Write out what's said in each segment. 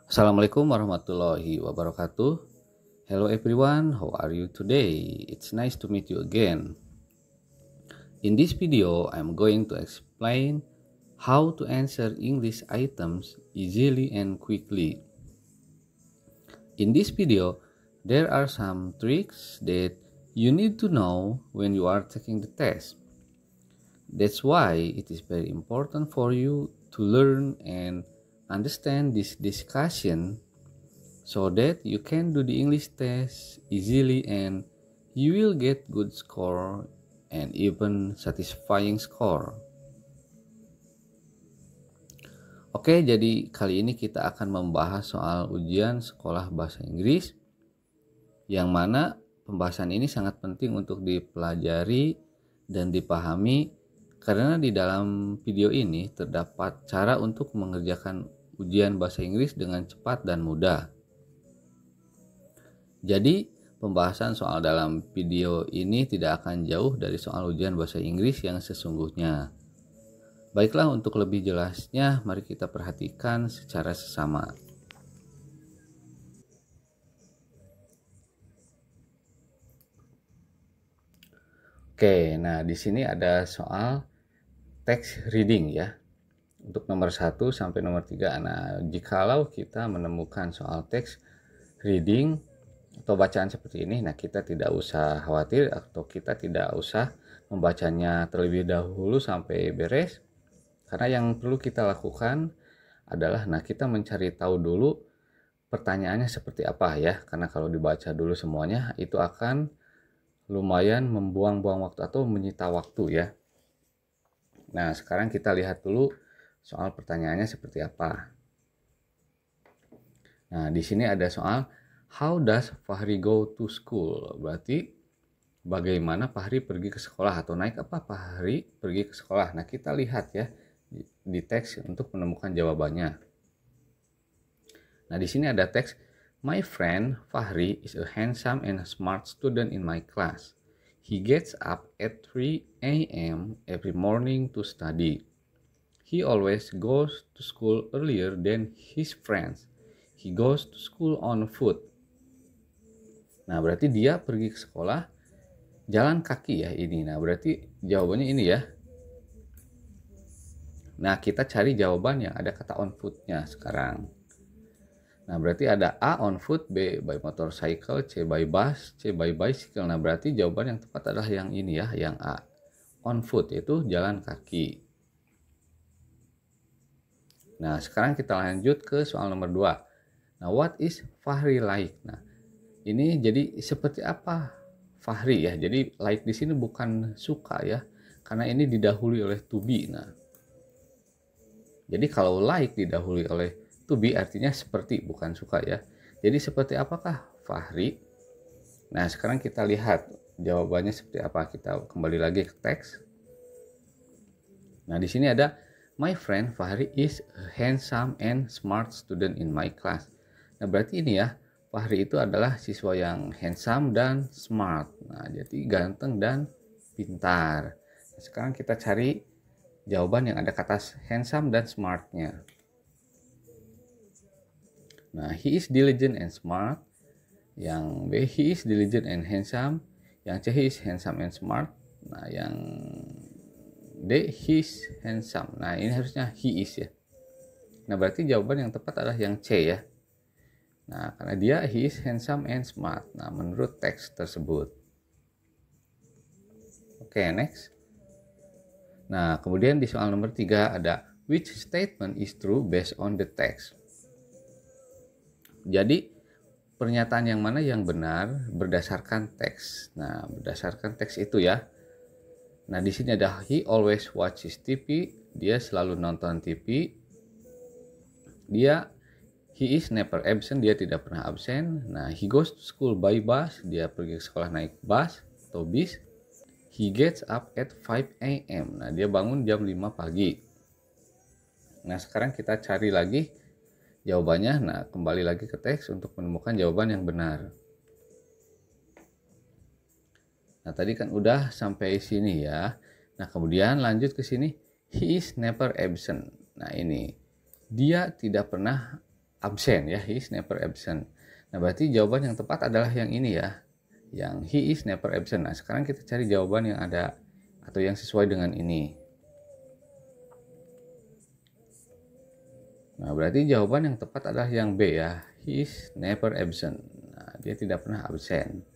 Assalamualaikum warahmatullahi wabarakatuh. Hello everyone, how are you today? It's nice to meet you again. In this video, I'm going to explain how to answer English items easily and quickly. In this video, there are some tricks that you need to know when you are taking the test. That's why it is very important for you to learn and understand this discussion so that you can do the English test easily and you will get good score and even satisfying score. Oke, jadi kali ini kita akan membahas soal ujian sekolah bahasa Inggris yang mana pembahasan ini sangat penting untuk dipelajari dan dipahami karena di dalam video ini terdapat cara untuk mengerjakan ujian bahasa Inggris dengan cepat dan mudah. Jadi, pembahasan soal dalam video ini tidak akan jauh dari soal ujian bahasa Inggris yang sesungguhnya. Baiklah, untuk lebih jelasnya, mari kita perhatikan secara sesama. Oke, nah di sini ada soal text reading ya. Untuk nomor 1 sampai nomor 3. Nah, jikalau kita menemukan soal text reading atau bacaan seperti ini, nah kita tidak usah khawatir atau kita tidak usah membacanya terlebih dahulu sampai beres, karena yang perlu kita lakukan adalah kita mencari tahu dulu pertanyaannya seperti apa ya, karena kalau dibaca dulu semuanya itu akan lumayan membuang-buang waktu atau menyita waktu ya. Nah, sekarang kita lihat dulu soal pertanyaannya seperti apa. Nah, di sini ada soal how does Fahri go to school? Berarti bagaimana Fahri pergi ke sekolah atau naik apa Fahri pergi ke sekolah. Nah, kita lihat ya di teks untuk menemukan jawabannya. Nah, di sini ada teks, my friend Fahri is a handsome and smart student in my class. He gets up at 3 a.m. every morning to study. He always goes to school earlier than his friends. He goes to school on foot. Nah, berarti dia pergi ke sekolah jalan kaki ya ini. Nah, berarti jawabannya ini ya. Nah, kita cari jawaban yang ada kata on foot-nya sekarang. Nah, berarti ada A on foot, B by motorcycle, C by bus, C by bicycle. Nah, berarti jawaban yang tepat adalah yang ini ya, yang A. On foot itu jalan kaki. Nah, sekarang kita lanjut ke soal nomor 2. Nah, what is Fahri like? Nah, ini jadi seperti apa Fahri ya. Jadi like di sini bukan suka ya, karena ini didahului oleh to be. Nah, jadi kalau like didahului oleh to be artinya seperti, bukan suka ya. Jadi seperti apakah Fahri? Nah, sekarang kita lihat jawabannya seperti apa. Kita kembali lagi ke teks. Nah, di sini ada my friend Fahri is a handsome and smart student in my class. Nah, berarti ini ya, Fahri itu adalah siswa yang handsome dan smart. Nah, jadi ganteng dan pintar. Nah, sekarang kita cari jawaban yang ada kata handsome dan smartnya. Nah, he is diligent and smart. Yang B, he is diligent and handsome. Yang C, he is handsome and smart. Nah, yang D, he is handsome. Nah, ini harusnya he is ya. Nah, berarti jawaban yang tepat adalah yang C ya. Nah, karena dia he is handsome and smart. Nah, menurut teks tersebut. Oke, next. Nah, kemudian di soal nomor 3 ada which statement is true based on the text. Jadi, pernyataan yang mana yang benar berdasarkan teks. Nah, berdasarkan teks itu ya. Nah, di sini ada he always watches TV, dia selalu nonton TV. He is never absent, dia tidak pernah absen. Nah, he goes to school by bus, dia pergi ke sekolah naik bus atau bis. He gets up at 5 a.m. Nah, dia bangun jam 5 pagi. Nah, sekarang kita cari lagi jawabannya. Nah, kembali lagi ke teks untuk menemukan jawaban yang benar. Nah, tadi kan udah sampai sini ya. Nah, kemudian lanjut ke sini. He is never absent. Nah, ini. Dia tidak pernah absent ya, he is never absent. Nah, berarti jawaban yang tepat adalah yang ini ya, yang he is never absent. Nah, sekarang kita cari jawaban yang ada atau yang sesuai dengan ini. Nah, berarti jawaban yang tepat adalah yang B ya, he is never absent. Nah, dia tidak pernah absen.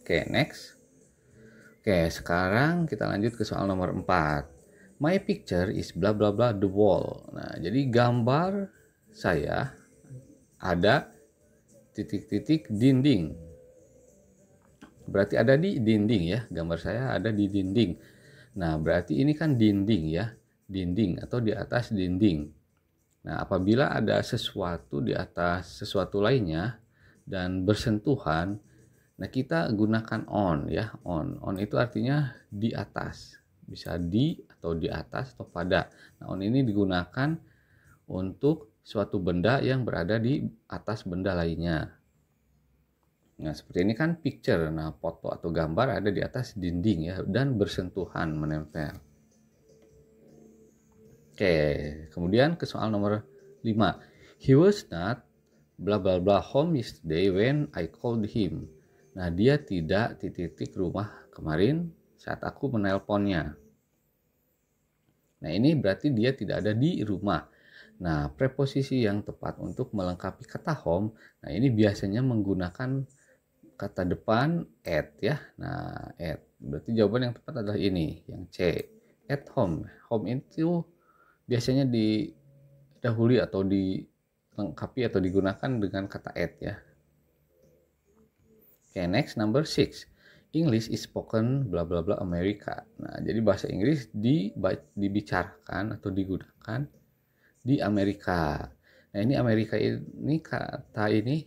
Oke, next. Oke, sekarang kita lanjut ke soal nomor 4. My picture is bla bla bla the wall. Nah, jadi gambar saya ada titik-titik dinding. Berarti ada di dinding ya, gambar saya ada di dinding. Nah, berarti ini kan dinding ya, dinding atau di atas dinding. Nah, apabila ada sesuatu di atas sesuatu lainnya dan bersentuhan, nah kita gunakan on ya, on. On itu artinya di atas, bisa di atau di atas atau pada. Nah, on ini digunakan untuk suatu benda yang berada di atas benda lainnya. Nah, seperti ini kan picture. Nah, foto atau gambar ada di atas dinding ya dan bersentuhan, menempel. Oke, kemudian ke soal nomor 5. He was not bla bla bla home yesterday when I called him. Nah, dia tidak titik rumah kemarin saat aku menelponnya. Nah, ini berarti dia tidak ada di rumah. Nah, preposisi yang tepat untuk melengkapi kata home, nah ini biasanya menggunakan kata depan at ya. Nah, at. Berarti jawaban yang tepat adalah ini, yang C. At home. Home itu biasanya didahului atau dilengkapi atau digunakan dengan kata at ya. Okay, next number 6. English is spoken bla bla bla America. Nah, jadi bahasa Inggris dibicarakan atau digunakan di Amerika. Nah, ini Amerika ini kata ini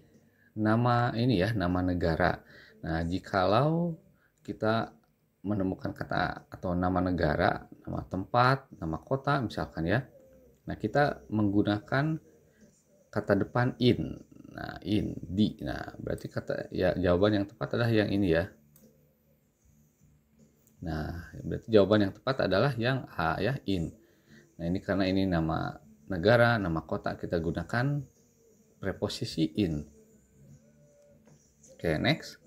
nama ini ya, nama negara. Nah, jikalau kita menemukan kata atau nama negara, nama tempat, nama kota misalkan ya. Nah, kita menggunakan kata depan in. Nah, in, di. Nah, berarti kata ya jawaban yang tepat adalah yang ini ya. Nah, berarti jawaban yang tepat adalah yang A ya, in. Nah, ini karena ini nama negara, nama kota, kita gunakan preposisi in. Oke, next.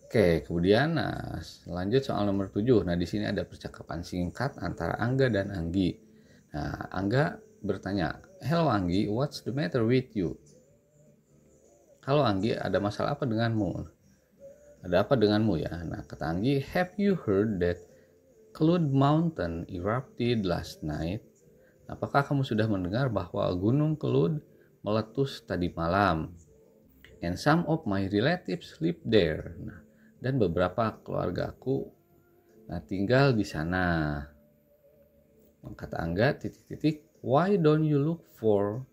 Oke, kemudian nah lanjut soal nomor 7. Nah, di sini ada percakapan singkat antara Angga dan Anggi. Nah, Angga bertanya, "Hello Anggi, what's the matter with you?" Halo Anggi, ada masalah apa denganmu? Ada apa denganmu ya? Nah, kata Anggi, "Have you heard that Cloud Mountain erupted last night?" Apakah kamu sudah mendengar bahwa Gunung Cloud meletus tadi malam? And some of my relatives live there. Nah, dan beberapa keluargaku tinggal di sana. Kata Angga, "Why don't you look for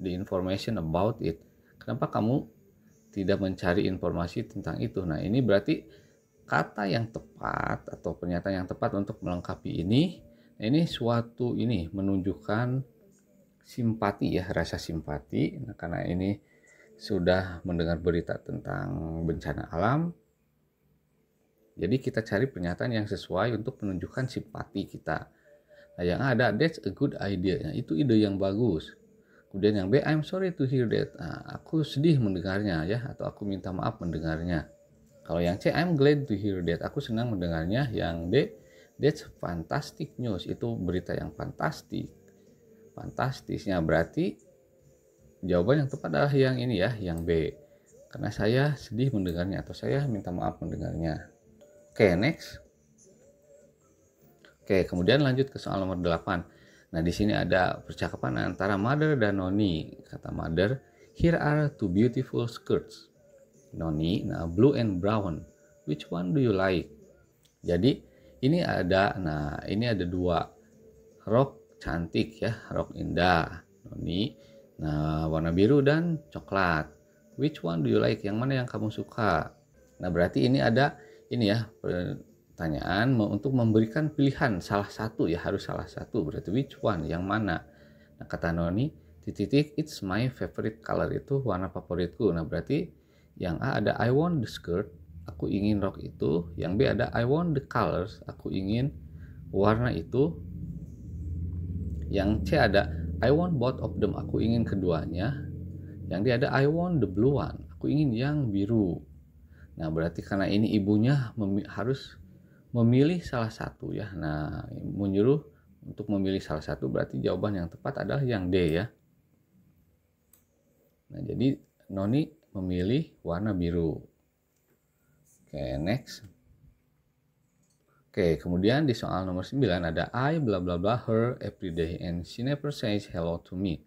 the information about it?" Kenapa kamu tidak mencari informasi tentang itu? Nah, ini berarti kata yang tepat atau pernyataan yang tepat untuk melengkapi ini. Nah, ini suatu ini menunjukkan simpati ya, rasa simpati. Nah, karena ini sudah mendengar berita tentang bencana alam, jadi kita cari pernyataan yang sesuai untuk menunjukkan simpati kita. Nah, yang ada, "That's a good idea." Nah, itu ide yang bagus. Kemudian yang B, "I'm sorry to hear that." Nah, aku sedih mendengarnya ya, atau aku minta maaf mendengarnya. Kalau yang C, "I'm glad to hear that." Aku senang mendengarnya. Yang D, "That's fantastic news." Itu berita yang fantastik. Fantastisnya berarti jawaban yang tepat adalah yang ini ya, yang B. Karena saya sedih mendengarnya atau saya minta maaf mendengarnya. Oke, next. Oke, kemudian lanjut ke soal nomor 8. Nah, di sini ada percakapan antara Mother dan Noni. Kata Mother, "Here are two beautiful skirts." Noni, nah blue and brown. Which one do you like? Jadi ini ada dua rok cantik ya, rok indah. Noni, nah warna biru dan coklat. Which one do you like? Yang mana yang kamu suka? Nah, berarti ini ada ini ya pertanyaan untuk memberikan pilihan salah satu ya, harus salah satu. Berarti which one, yang mana? Nah, kata Noni, "It's my favorite color." Itu warna favoritku. Nah, berarti yang A ada "I want the skirt." Aku ingin rok itu. Yang B ada "I want the colors." Aku ingin warna itu. Yang C ada I want both of them. Aku ingin keduanya. Yang dia ada I want the blue one. Aku ingin yang biru. Nah, berarti karena ini ibunya harus memilih salah satu ya. Nah, menyuruh untuk memilih salah satu, berarti jawaban yang tepat adalah yang D ya. Nah, jadi Noni memilih warna biru. Oke, next. Oke, kemudian di soal nomor 9 ada I bla bla bla her every day and she never says hello to me.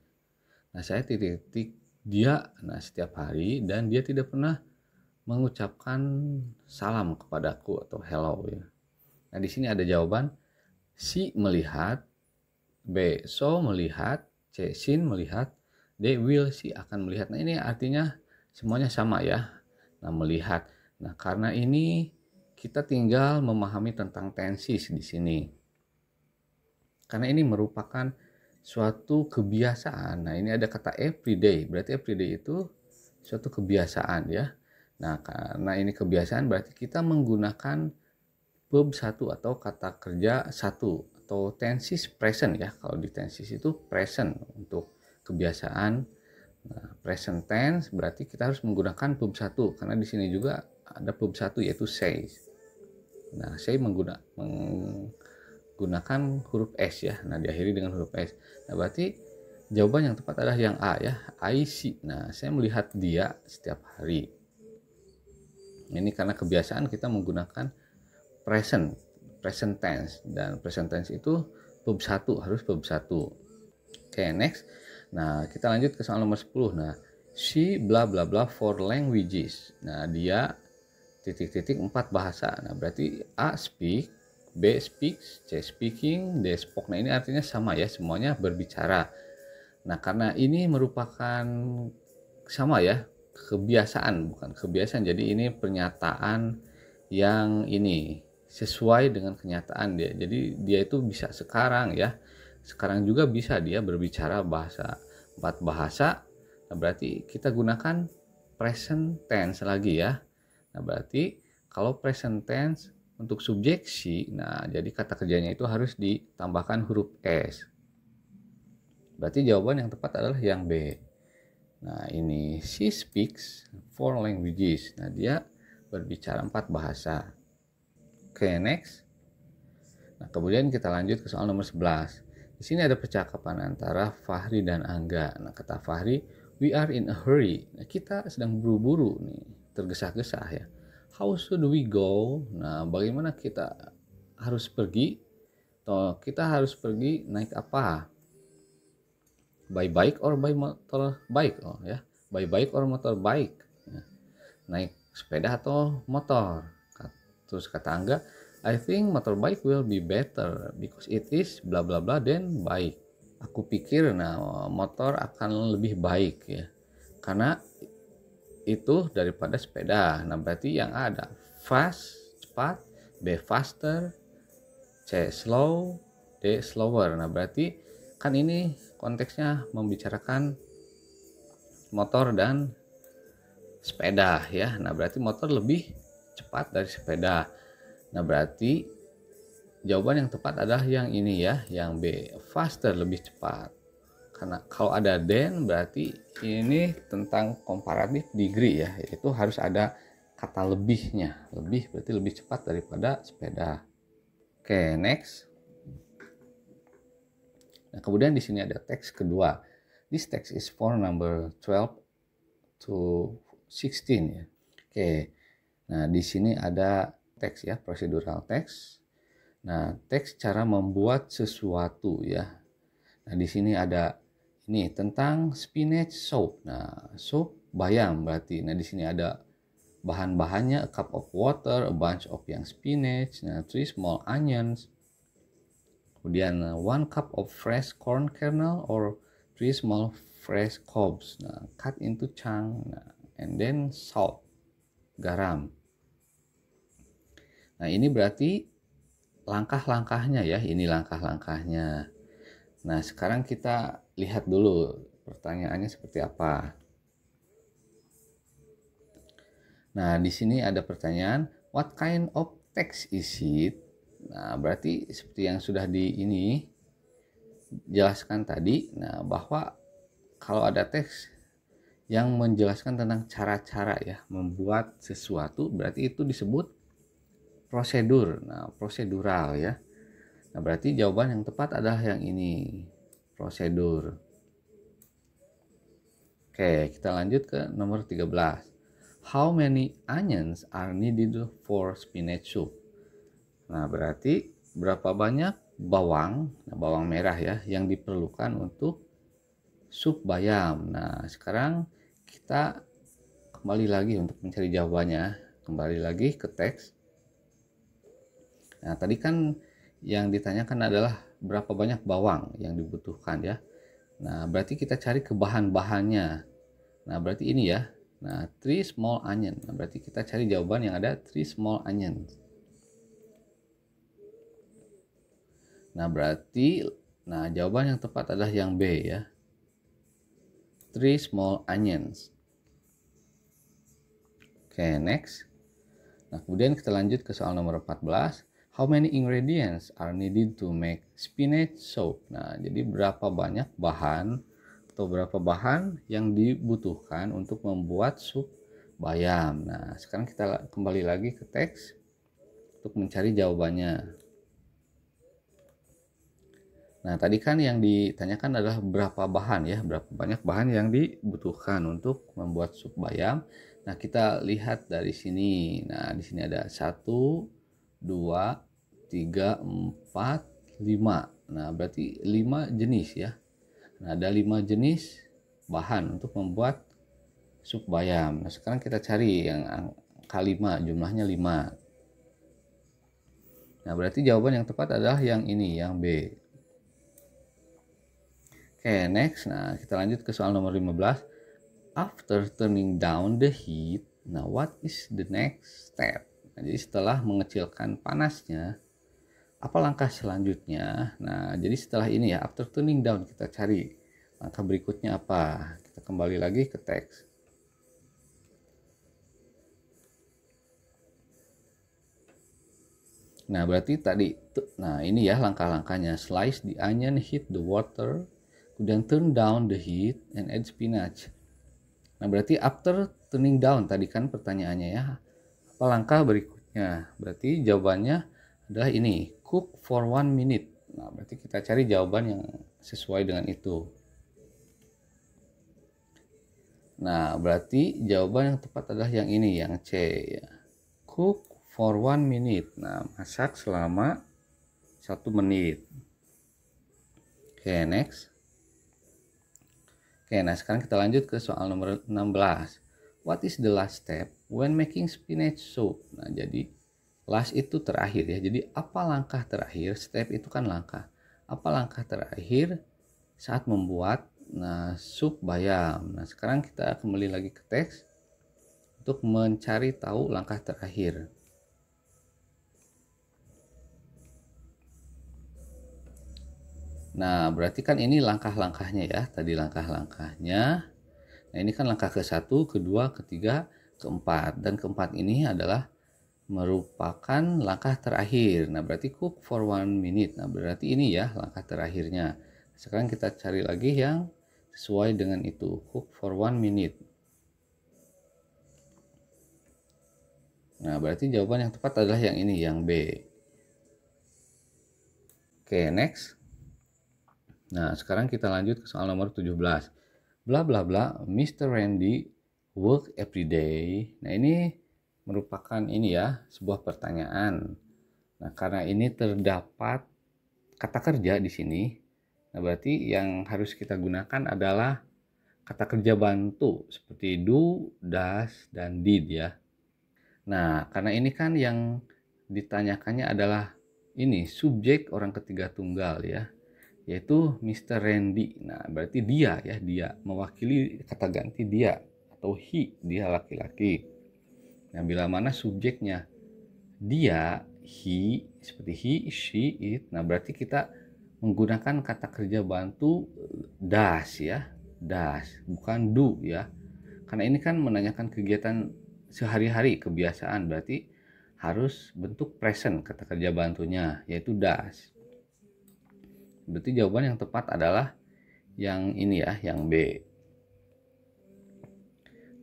Nah, saya titik-titik dia setiap hari dan dia tidak pernah mengucapkan salam kepadaku atau hello ya. Nah, di sini ada jawaban she melihat, B so melihat, C seen melihat, D will she akan melihat. Nah, ini artinya semuanya sama ya. Nah, melihat. Nah, karena ini kita tinggal memahami tentang tenses di sini. Karena ini merupakan suatu kebiasaan. Nah, ini ada kata everyday. Berarti everyday itu suatu kebiasaan ya. Nah, karena ini kebiasaan berarti kita menggunakan verb satu atau kata kerja satu atau tenses present ya. Kalau di tenses itu present untuk kebiasaan. Nah, present tense berarti kita harus menggunakan verb satu karena di sini juga ada verb satu yaitu says. Nah, saya menggunakan huruf S ya. Nah, diakhiri dengan huruf S. Nah, berarti jawaban yang tepat adalah yang A ya. I see. Nah, saya melihat dia setiap hari. Ini karena kebiasaan kita menggunakan present tense. Dan present tense itu verb satu, harus verb satu. Oke, next. Nah, kita lanjut ke soal nomor 10. Nah, she bla bla bla 4 languages. Nah, dia titik-titik 4 bahasa. Nah, berarti A speak, B speaks, C speaking, D spoke. Nah, ini artinya sama ya, semuanya berbicara. Nah, karena ini merupakan sama ya, kebiasaan, bukan kebiasaan. Jadi ini pernyataan yang ini sesuai dengan kenyataan dia. Jadi dia itu bisa sekarang ya. Sekarang juga bisa dia berbicara bahasa 4 bahasa. Nah, berarti kita gunakan present tense lagi ya. Nah, berarti kalau present tense untuk subjek she, nah jadi kata kerjanya itu harus ditambahkan huruf S. Berarti jawaban yang tepat adalah yang B. Nah, ini she speaks 4 languages. Nah, dia berbicara 4 bahasa. Oke, next. Nah, kemudian kita lanjut ke soal nomor 11. Di sini ada percakapan antara Fahri dan Angga. Nah, kata Fahri, we are in a hurry. Nah, kita sedang buru-buru nih, tergesa-gesa ya. How should we go? Nah, bagaimana kita harus pergi? Atau kita harus pergi naik apa? By bike or by motor bike? Oh ya, by bike or motor bike? Ya. Naik sepeda atau motor? Terus kata Angga, I think motorbike will be better because it is bla bla bla then bike. Aku pikir motor akan lebih baik ya. Karena itu daripada sepeda. Nah, berarti yang ada fast, cepat, B faster, C slow, D slower. Nah, berarti kan ini konteksnya membicarakan motor dan sepeda ya. Nah, berarti motor lebih cepat dari sepeda. Nah, berarti jawaban yang tepat adalah yang ini ya, yang B, faster, lebih cepat. Karena kalau ada then berarti ini tentang comparative degree ya, yaitu harus ada kata lebihnya. Lebih berarti lebih cepat daripada sepeda. Oke, next. Nah, kemudian di sini ada teks kedua. This text is for number 12 to 16 ya. Oke. Nah, di sini ada teks ya, procedural teks. Nah, teks cara membuat sesuatu ya. Nah, di sini ada ini tentang spinach soup. Nah, soup bayam berarti. Nah, di sini ada bahan-bahannya, a cup of water, a bunch of young spinach, nah 3 small onions. Kemudian 1 cup of fresh corn kernel or 3 small fresh cobs. Nah, cut into chunk. Nah, and then salt, garam. Nah, ini berarti langkah-langkahnya ya. Ini langkah-langkahnya. Nah, sekarang kita lihat dulu pertanyaannya seperti apa. Nah, di sini ada pertanyaan, what kind of text is it? Nah, berarti seperti yang sudah di ini jelaskan tadi, nah bahwa kalau ada teks yang menjelaskan tentang cara-cara ya membuat sesuatu, berarti itu disebut prosedur. Nah, prosedural ya. Nah, berarti jawaban yang tepat adalah yang ini, prosedur. Oke, kita lanjut ke nomor 13. How many onions are needed for spinach soup? Nah, berarti berapa banyak bawang, nah bawang merah ya, yang diperlukan untuk sup bayam. Nah, sekarang kita kembali lagi untuk mencari jawabannya. Kembali lagi ke teks. Nah, tadi kan yang ditanyakan adalah berapa banyak bawang yang dibutuhkan ya. Nah, berarti kita cari ke bahan-bahannya. Nah, berarti ini ya. Nah, 3 small onion. Nah, berarti kita cari jawaban yang ada 3 small onions. Nah, berarti jawaban yang tepat adalah yang B ya. 3 small onions. Oke, next. Nah, kemudian kita lanjut ke soal nomor 14. How many ingredients are needed to make spinach soup? Nah, jadi berapa banyak bahan atau berapa bahan yang dibutuhkan untuk membuat sup bayam. Nah, sekarang kita kembali lagi ke teks untuk mencari jawabannya. Nah, tadi kan yang ditanyakan adalah berapa bahan ya, berapa banyak bahan yang dibutuhkan untuk membuat sup bayam. Nah, kita lihat dari sini. Nah, di sini ada 1, 2, 3, 4, 5. Nah, berarti 5 jenis ya. Nah, ada 5 jenis bahan untuk membuat sup bayam. Nah, sekarang kita cari yang angka 5, jumlahnya 5. Nah, berarti jawaban yang tepat adalah yang ini, yang B. Oke, next. Nah, kita lanjut ke soal nomor 15. After turning down the heat, nah what is the next step? Nah, jadi setelah mengecilkan panasnya, apa langkah selanjutnya? Nah, jadi setelah ini ya, after turning down, kita cari langkah berikutnya apa. Kita kembali lagi ke teks. Nah, berarti tadi, nah ini ya langkah-langkahnya. Slice the onion, heat the water, kemudian turn down the heat, and add spinach. Nah, berarti after turning down tadi kan pertanyaannya ya. Apa langkah berikutnya? Berarti jawabannya adalah ini, cook for 1 minute. Nah, berarti kita cari jawaban yang sesuai dengan itu. Nah, berarti jawaban yang tepat adalah yang ini, yang C ya. Cook for 1 minute. Nah, masak selama 1 menit. Oke, next. Oke, nah sekarang kita lanjut ke soal nomor 16. What is the last step when making spinach soup? Nah, jadi last itu terakhir ya. Jadi apa langkah terakhir? Step itu kan langkah. Apa langkah terakhir saat membuat sup bayam? Nah, sekarang kita kembali lagi ke teks untuk mencari tahu langkah terakhir. Nah, berarti kan ini langkah-langkahnya ya. Tadi langkah-langkahnya. Nah, ini kan langkah ke-1, kedua, ketiga, keempat. Dan keempat ini adalah merupakan langkah terakhir. Nah, berarti cook for 1 minute. Nah, berarti ini ya langkah terakhirnya. Sekarang kita cari lagi yang sesuai dengan itu. Cook for 1 minute. Nah, berarti jawaban yang tepat adalah yang ini, yang B. Oke, next. Nah, sekarang kita lanjut ke soal nomor 17. Bla bla bla, Mr. Randy work every day. Nah, ini merupakan ini ya, sebuah pertanyaan. Nah, karena ini terdapat kata kerja di sini. Nah, berarti yang harus kita gunakan adalah kata kerja bantu seperti do, does, dan did ya. Nah, karena ini kan yang ditanyakannya adalah ini subjek orang ketiga tunggal ya, yaitu Mr. Randy. Nah, berarti dia ya, dia mewakili kata ganti dia atau he, dia laki-laki. Nah, bila mana subjeknya dia, he, seperti he, she, it. Nah, berarti kita menggunakan kata kerja bantu does ya, does, bukan do ya. Karena ini kan menanyakan kegiatan sehari-hari, kebiasaan, berarti harus bentuk present kata kerja bantunya, yaitu does. Berarti jawaban yang tepat adalah yang ini ya, yang B.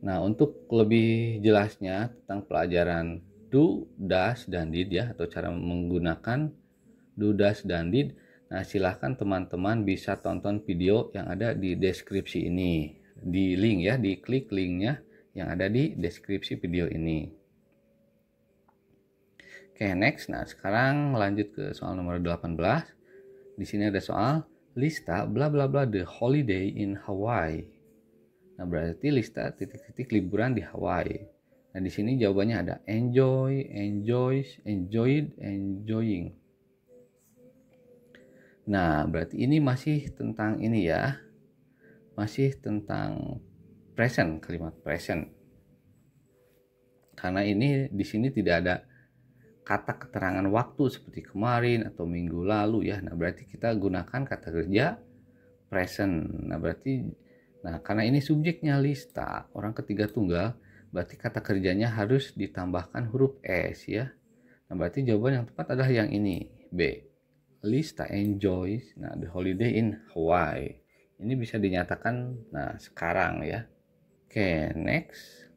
Nah, untuk lebih jelasnya tentang pelajaran do, does, dan did ya, atau cara menggunakan do, does, dan did, nah silahkan teman-teman bisa tonton video yang ada di deskripsi ini. Di link ya, diklik linknya yang ada di deskripsi video ini. Oke, next. Nah, sekarang lanjut ke soal nomor 18. Di sini ada soal lista bla bla bla the holiday in Hawaii. Nah, berarti lista titik-titik liburan di Hawaii. Nah, di sini jawabannya ada enjoy, enjoys, enjoyed, enjoying. Nah, berarti ini masih tentang ini ya. Masih tentang present, kalimat present. Karena ini di sini tidak ada kata keterangan waktu seperti kemarin atau minggu lalu ya. Nah, berarti kita gunakan kata kerja present. Nah, karena ini subjeknya lista, orang ketiga tunggal, berarti kata kerjanya harus ditambahkan huruf S ya. Nah, berarti jawaban yang tepat adalah yang ini, B. Lista enjoys, nah, the holiday in Hawaii. Ini bisa dinyatakan, nah, sekarang ya. Oke, next.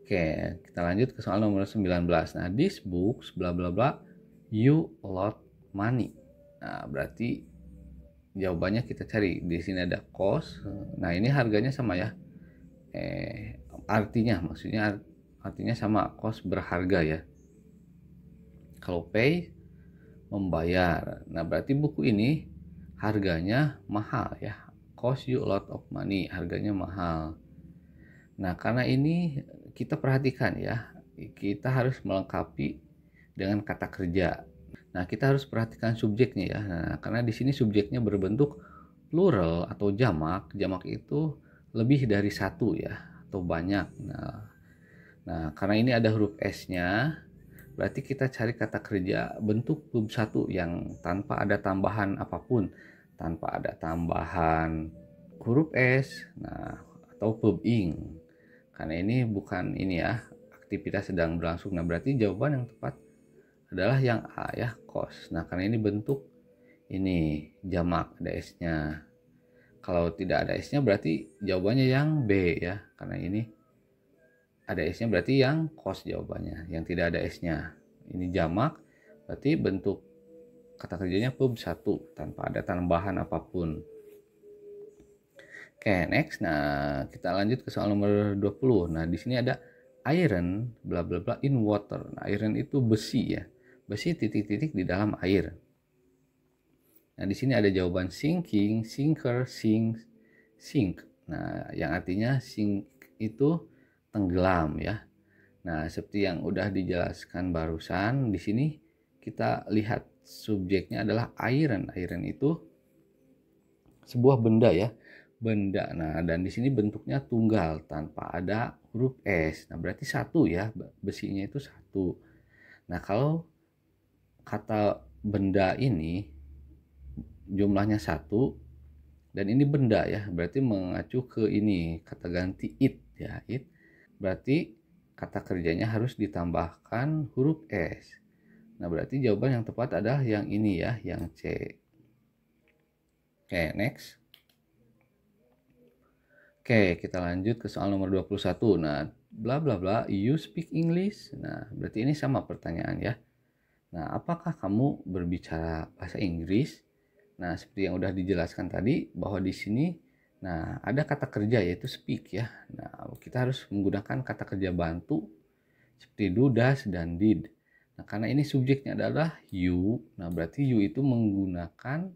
Oke, kita lanjut ke soal nomor 19. Nah, this books bla bla bla you a lot money. Nah, berarti jawabannya kita cari. Di sini ada cost. Nah, ini harganya sama ya. Artinya sama, cost berharga ya. Kalau pay membayar. Nah, berarti buku ini harganya mahal ya. Cost you a lot of money, harganya mahal. Nah, karena ini kita perhatikan ya, kita harus melengkapi dengan kata kerja. Nah, kita harus perhatikan subjeknya ya. Nah, karena di sini subjeknya berbentuk plural atau jamak. Jamak itu lebih dari satu ya, atau banyak. Nah, karena ini ada huruf S-nya, berarti kita cari kata kerja bentuk verb 1 yang tanpa ada tambahan apapun, tanpa ada tambahan huruf S, nah, atau verb ing. Karena ini bukan ini ya, aktivitas sedang berlangsung. Nah, berarti jawaban yang tepat adalah yang A ya, cost. Nah, karena ini bentuk ini jamak, ada S-nya. Kalau tidak ada S-nya berarti jawabannya yang B ya. Karena ini ada S-nya berarti yang cost jawabannya. Yang tidak ada S-nya. Ini jamak, berarti bentuk kata kerjanya verb 1 tanpa ada tambahan apapun. Oke, next. Nah, kita lanjut ke soal nomor 20. Nah, di sini ada iron bla bla bla in water. Nah, iron itu besi ya. Besi titik-titik di dalam air. Nah, di sini ada jawaban sinking, sinker, sink. Nah, yang artinya sink itu tenggelam ya. Nah, seperti yang udah dijelaskan barusan, di sini kita lihat subjeknya adalah iron. Iron itu sebuah benda ya. Benda. Nah, dan di sini bentuknya tunggal tanpa ada huruf S. Nah, berarti satu ya, besinya itu satu. Nah, kalau kata benda ini jumlahnya satu dan ini benda ya, berarti mengacu ke ini kata ganti it ya, it. Berarti kata kerjanya harus ditambahkan huruf S. Nah, berarti jawaban yang tepat adalah yang ini ya, yang C. Oke, next. Oke, kita lanjut ke soal nomor 21. Nah, bla bla bla, you speak English. Nah, berarti ini sama pertanyaan ya. Nah, apakah kamu berbicara bahasa Inggris? Nah, seperti yang udah dijelaskan tadi bahwa di sini nah, ada kata kerja yaitu speak ya. Nah, kita harus menggunakan kata kerja bantu seperti do, does, dan did. Nah, karena ini subjeknya adalah you. Nah, berarti you itu menggunakan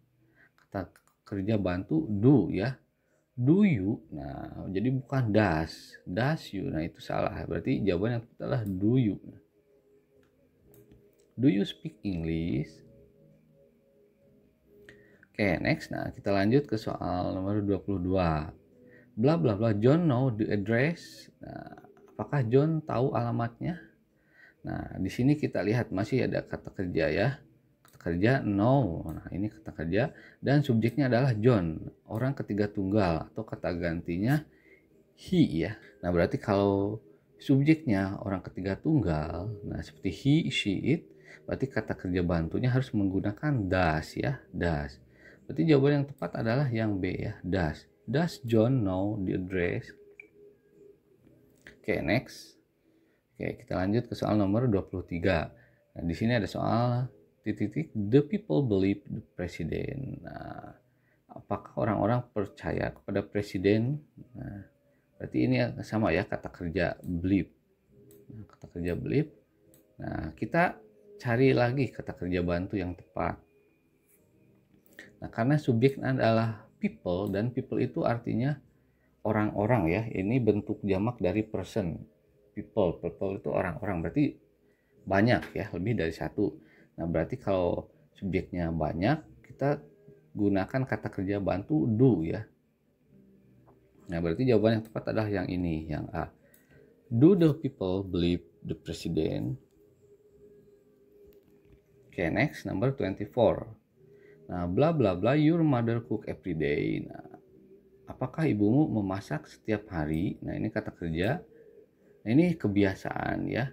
kata kerja bantu do ya. Do you, nah jadi bukan does you, nah itu salah, berarti jawaban yang tepat adalah do you. Do you speak English? Oke, next. Nah, kita lanjut ke soal nomor 22. Bla bla bla, John know the address. Nah, apakah John tahu alamatnya? Nah, di sini kita lihat masih ada kata kerja ya. Kerja no. Nah, ini kata kerja dan subjeknya adalah John, orang ketiga tunggal atau kata gantinya he ya. Nah, berarti kalau subjeknya orang ketiga tunggal, nah seperti he, she, it, Berarti kata kerja bantunya harus menggunakan does ya, does. Berarti jawaban yang tepat adalah yang B ya, does. Does John know the address? Oke, next. Oke, kita lanjut ke soal nomor 23. Nah, di sini ada soal titik-titik the people believe the president. Nah, apakah orang-orang percaya kepada presiden? Nah, berarti ini sama ya, kata kerja believe. Nah, kata kerja believe. Nah, kita cari lagi kata kerja bantu yang tepat. Nah, karena subjek adalah people dan people itu artinya orang-orang ya. Ini bentuk jamak dari person. People itu orang-orang, berarti banyak ya, lebih dari satu. Nah, berarti kalau subjeknya banyak, kita gunakan kata kerja bantu do ya. Nah, berarti jawaban yang tepat adalah yang ini, yang A. Do the people believe the president? Oke, next, number 24. Nah, bla bla bla, your mother cook every day. Nah, apakah ibumu memasak setiap hari? Nah, ini kata kerja. Nah, ini kebiasaan ya.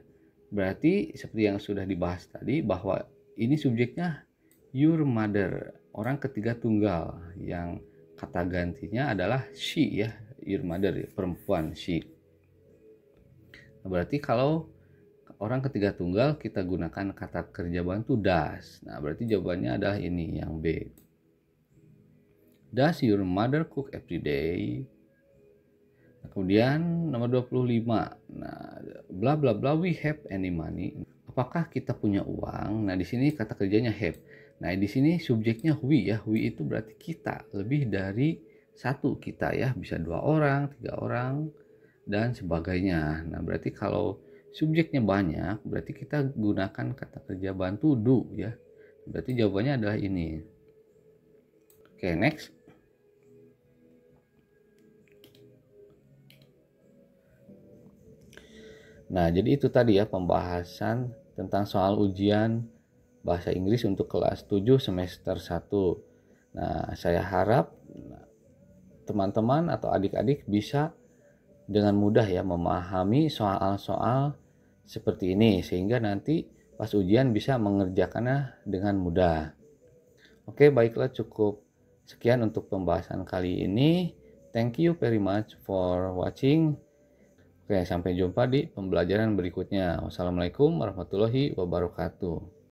Berarti seperti yang sudah dibahas tadi, bahwa ini subjeknya your mother, orang ketiga tunggal, yang kata gantinya adalah she ya, your mother, perempuan, she. Nah, berarti kalau orang ketiga tunggal kita gunakan kata kerja bantu does. Nah, berarti jawabannya adalah ini yang B. Does your mother cook every day? Nah, kemudian nomor 25. Nah, bla bla bla, we have any money? Apakah kita punya uang? Nah, di sini kata kerjanya have. Nah, di sini subjeknya we ya. We itu berarti kita, lebih dari satu kita ya, bisa 2 orang, 3 orang dan sebagainya. Nah, berarti kalau subjeknya banyak, berarti kita gunakan kata kerja bantu do ya. Berarti jawabannya adalah ini. Oke, next. Nah, jadi itu tadi ya pembahasan tentang soal ujian bahasa Inggris untuk kelas 7 semester 1. Nah, saya harap teman-teman atau adik-adik bisa dengan mudah ya memahami soal-soal seperti ini, sehingga nanti pas ujian bisa mengerjakannya dengan mudah. Oke, baiklah, cukup sekian untuk pembahasan kali ini. Thank you very much for watching. Oke, sampai jumpa di pembelajaran berikutnya. Wassalamualaikum warahmatullahi wabarakatuh.